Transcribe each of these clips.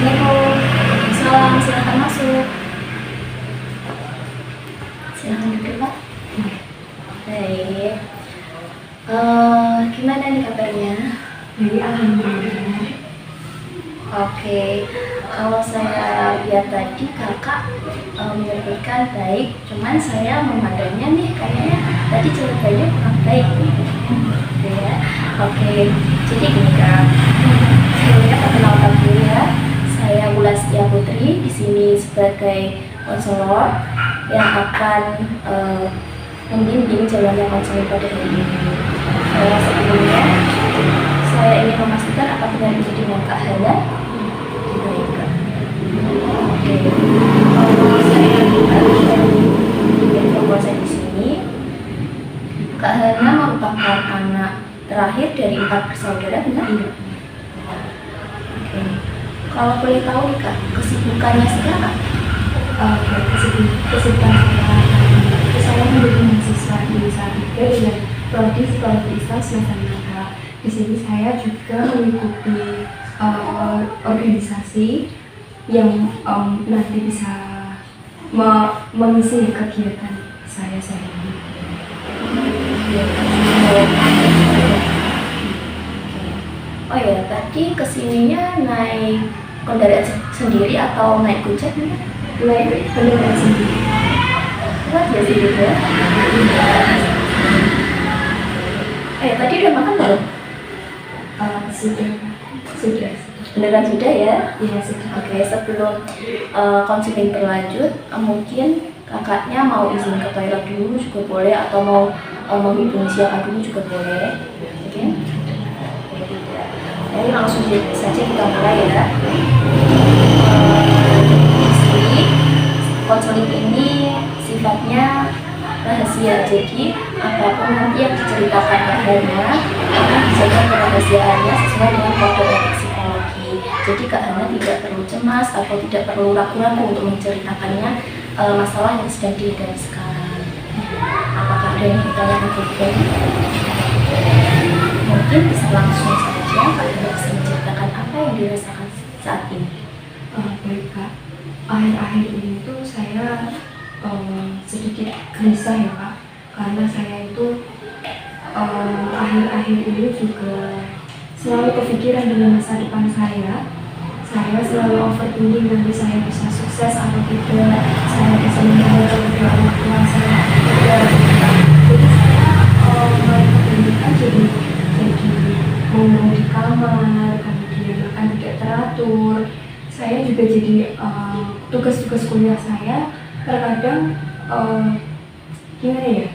Assalamualaikum. Salam, silahkan masuk. Silahkan duduk, Pak. Baik. Gimana nih kabarnya? Jadi alhamdulillah. Oke, kalau saya lihat tadi kakak menyebutkan baik, cuman saya memandangnya nih kayaknya tadi ceritanya kurang baik gitu ya. Oke, jadi gini kak, sebelumnya perkenalkan dulu ya, saya Wulan Setia Putri di sini sebagai konselor yang akan membimbing jalannya konseling pada hari ini. Sebelumnya saya ingin memastikan apa benar ini dengan Kak Hana. Baik, Kak. Oke, kalau saya informasi di sini, Kak Hana merupakan anak terakhir dari 4 bersaudara, benar? Iya. Oke, kalau boleh tahu nih Kak, kesibukannya sekarang? Kesibukan saya menjadi mahasiswa di Salatiga dengan prodi psikologi Islam semester 4. Di sini saya juga mengikuti organisasi yang nanti bisa mengisi kegiatan saya sehari-hari. Oh ya, tadi kesininya naik kendaraan sendiri atau naik gojek nih? Naik kendaraan sendiri. Kuat ya sih juga. Tadi udah makan belum? Sudah. Beneran sudah ya? Iya, sudah. Oke, sebelum konseling berlanjut, mungkin kakaknya mau izin ke toilet dulu juga boleh, atau mau menghubungi siapa dulu juga boleh. Oke? Jadi langsung saja kita mulai ya. Jadi konseling ini sifatnya rahasia, jadi apapun nanti yang diceritakan Hana akan dijaga kerahasiaannya sesuai dengan kode etik psikologi. Jadi Kak Hana tidak perlu cemas atau tidak perlu ragu-ragu untuk menceritakannya masalah yang sedang dihadapi sekarang. Apakah ada yang ditanyakan juga? Mungkin bisa langsung saja Kak Hana bisa menceritakan apa yang dirasakan saat ini. Baik Kak, akhir-akhir ini tuh saya sedikit gelisah ya Kak, karena saya itu akhir-akhir ini juga selalu kepikiran dengan masa depan saya selalu overthinking nanti saya bisa sukses atau tidak, saya bisa menjaga kedua orang tua saya tidak. Jadi saya mulai kependidikan jadi ngomong di kamar, kemudian makan tidak teratur. Saya juga jadi tugas-tugas kuliah saya terkadang gimana ya,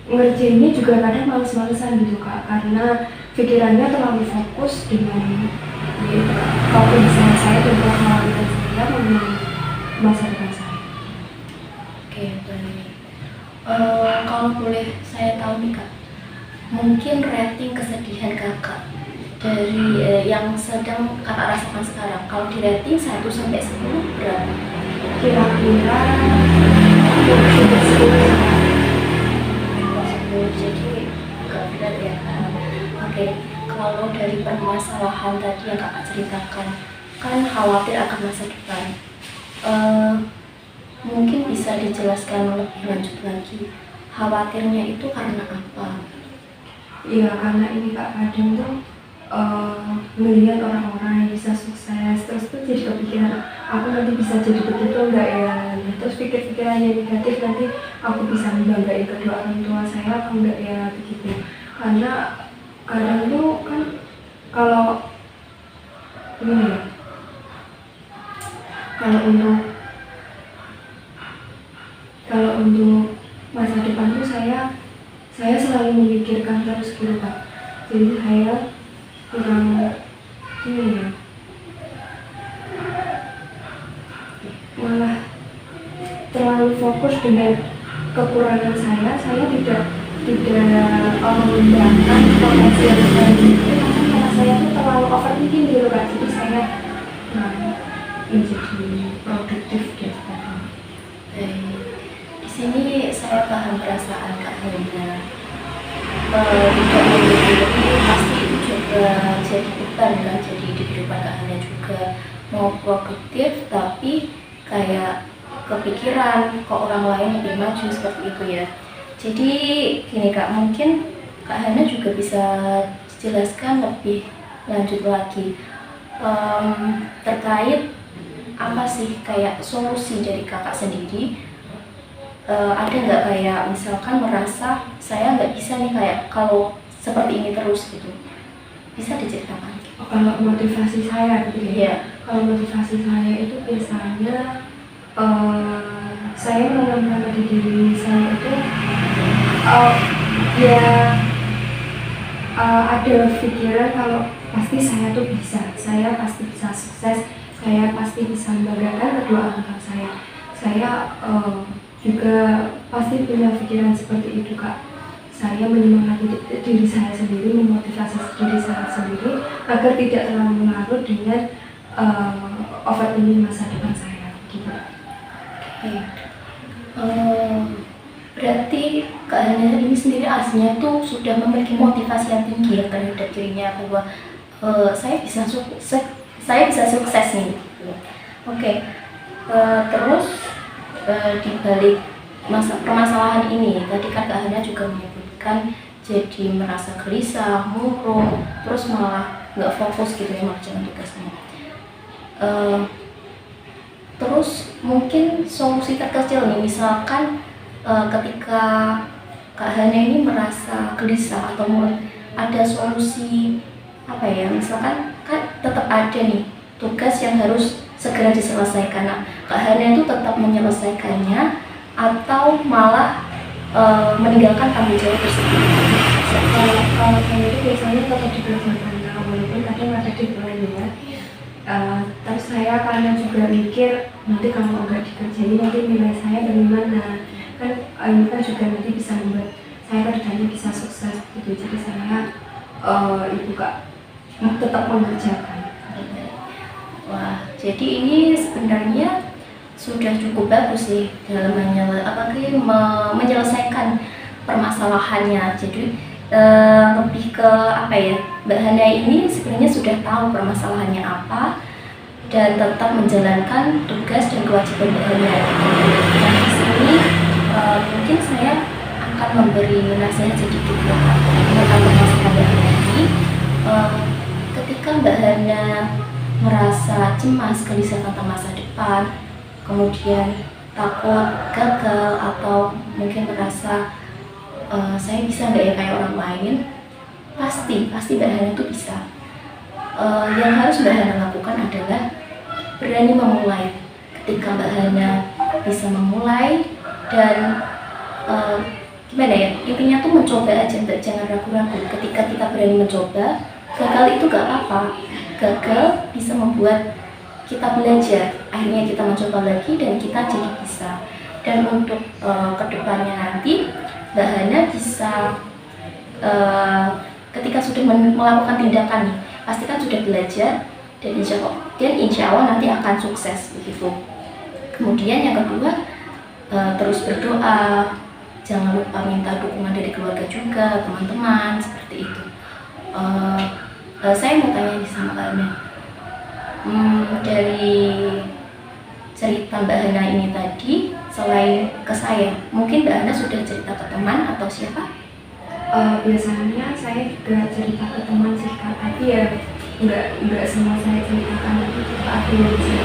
ngerjainnya juga kadang males-malesan gitu Kak, karena pikirannya terlalu fokus dengan waktu misalnya saya dan kekhawatiran saya mengenai masa depan saya. Oke, baik. Kalau boleh saya tahu nih Kak, mungkin rating kesedihan kakak dari yang sedang kakak rasakan sekarang, kalau di rating 1 sampai 10 berapa? Kira-kira 10, jadi agak berat ya Kak. Oke, kalau dari permasalahan tadi yang kakak ceritakan, kan khawatir akan masa depan, mungkin bisa dijelaskan lebih lanjut lagi, khawatirnya itu karena apa? Ya karena ini Kak, kadang tuh melihat orang-orang yang bisa sukses, terus tuh jadi kepikiran aku nanti bisa jadi begitu enggak ya, terus pikir-pikirannya negatif, nanti aku bisa membanggai kedua orang tua saya apa enggak ya, begitu. Karena kadang tuh kan kalau ini ya, kalau untuk masa depan tuh saya selalu memikirkan terus gitu Kak. Jadi saya kurang ini ya, malah terlalu fokus dengan kekurangan saya tidak mengembangkan potensi yang saya miliki, karena saya tuh terlalu overthinking gitu Kak. Jadi saya menjadi produktif gitu kan. Di sini saya paham perasaan Kak Hana. Tidak memiliki pasti itu juga jadi beban kan, jadi di kehidupan Kak Hana juga mau produktif tapi kayak kepikiran kok orang lain lebih maju seperti itu ya. Jadi gini Kak, mungkin Kak Hana juga bisa jelaskan lebih lanjut lagi terkait apa sih kayak solusi dari kakak sendiri. Ada nggak kayak misalkan merasa saya nggak bisa nih kayak kalau seperti ini terus gitu, bisa diceritakan? Kalau motivasi saya gitu ya. Iya. Kalau motivasi saya itu biasanya saya menanamkan pada diri saya itu ya ada pikiran kalau pasti saya tuh bisa, saya pasti bisa sukses, saya pasti bisa membanggakan kedua orang tua saya. Saya juga pasti punya pikiran seperti itu Kak. Saya menyemangati diri saya sendiri, memotivasi diri saya sendiri agar tidak terlalu larut dengan overthinking masa depan saya gitu. Oke. Berarti Kak Hana ini sendiri aslinya tuh sudah memiliki motivasi yang tinggi ya terhadap dirinya bahwa saya bisa sukses nih. Oke. Terus di balik permasalahan ini tadi kan Kak Hana juga menyebutkan jadi merasa gelisah, murung, terus malah nggak fokus gitu ya mengerjakan tugasnya. Terus mungkin solusi terkecil nih misalkan ketika Kak Hana ini merasa gelisah atau ada solusi apa ya, misalkan kan tetap ada nih tugas yang harus segera diselesaikan. Nah, Kak Hana itu tetap menyelesaikannya atau malah meninggalkan tanggung jawab tersebut? Kalau saya itu biasanya tetap dikerjakan walaupun kadang ada deadline ya. Terus saya karena juga mikir nanti kalau nggak dikerjain nanti nilai saya dari mana, kan ini kan juga nanti bisa membuat saya kerjanya bisa sukses gitu. Jadi saya itu Kak tetap mengerjakan. Wah, jadi ini sebenarnya sudah cukup bagus sih dalam menyelesaikan permasalahannya. Jadi lebih ke apa ya, Mbak Hana ini sebenarnya sudah tahu permasalahannya apa dan tetap menjalankan tugas dan kewajiban Mbak Hana. Dan di sini mungkin saya akan memberi nasihat sedikit ya tentang permasalahan Mbak Hana ini. Ketika Mbak Hana merasa cemas, gelisah tentang masa depan, kemudian takut gagal atau mungkin merasa saya bisa nggak ya kayak orang lain, pasti Mbak Hana itu bisa. Yang harus Mbak Hana lakukan adalah berani memulai. Ketika Mbak Hana bisa memulai dan gimana ya, intinya tuh mencoba aja, Mbak, jangan ragu-ragu. Ketika kita berani mencoba, gagal itu gak apa-apa. Gagal bisa membuat kita belajar, akhirnya kita mencoba lagi dan kita jadi bisa. Dan untuk kedepannya nanti Mbak Hana bisa ketika sudah melakukan tindakan nih, pastikan sudah belajar dan insya Allah nanti akan sukses begitu. Kemudian yang kedua, terus berdoa, jangan lupa minta dukungan dari keluarga juga, teman-teman, seperti itu. Saya mau tanya nih sama Kak Hana, dari cerita Mbak Hana ini tadi, selain ke saya, mungkin Mbak Hana sudah cerita ke teman atau siapa? Biasanya saya juga cerita ke teman sih Kak, tapi ya nggak semua saya ceritakan, tapi juga ada yang bisa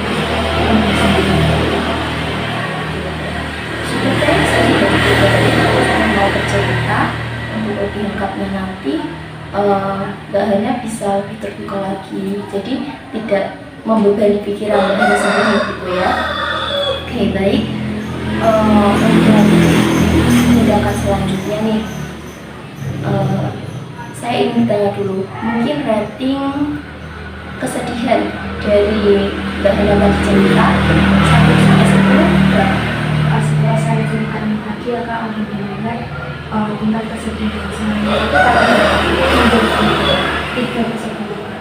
Sebetulnya saya juga kalau saya mau bercerita untuk lebih lengkapnya nanti, Mbak Hana bisa lebih terbuka lagi, jadi tidak membebani pikiran Mbak Hana sendiri gitu ya. Oke, baik. Untuk tindakan selanjutnya nih, saya ingin tanya dulu, mungkin rating kesedihan dari Mbak Hana tadi cerita 1-10 berapa? setelah saya ceritakan tadi ya Kak, alhamdulillah tingkat kesedihan saya itu menjadi 3/10.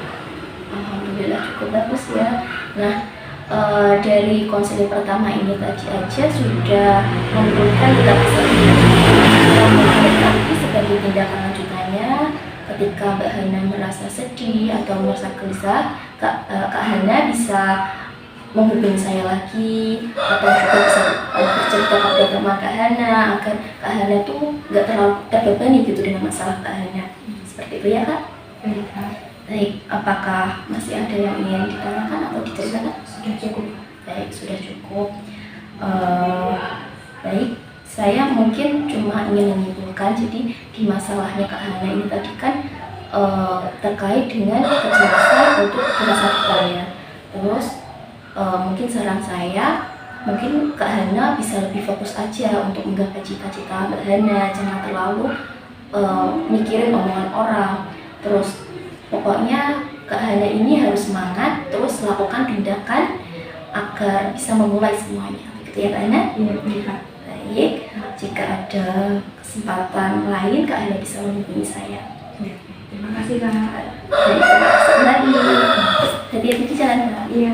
Alhamdulillah cukup bagus ya. Nah, dari konseling pertama ini tadi aja sudah menurunkan tingkat kesedihan. Nanti sebagai tindakan lanjutannya, ketika Mbak Hana merasa sedih atau merasa gelisah, Kak Hana bisa menghubungi saya lagi, atau juga bisa bercerita kepada teman Kak Hana agar Kak Hana tuh nggak terlalu terbebani gitu dengan masalah Kak Hana. Seperti itu ya Kak? Baik, Kak. Baik, apakah masih ada yang ingin ditanyakan atau diceritakan? Sudah cukup. Baik, sudah cukup. Baik, saya mungkin cuma ingin menyimpulkan, jadi di masalahnya Kak Hana ini tadi kan terkait dengan kecemasan untuk masa depannya. Terus mungkin saran saya, mungkin Kak Hana bisa lebih fokus aja untuk menggapai cita-cita Mbak Hana, jangan terlalu mikirin omongan orang. Terus pokoknya Kak Hana ini harus semangat, terus lakukan tindakan agar bisa memulai semuanya. Begitu ya Kak Hana? Iya, baik, Kak. Baik, jika ada kesempatan lain Kak Hana bisa menghubungi saya. Terima kasih, Kak. Baik, terima kasih lagi. Hati-hati di jalan Kak. Iya.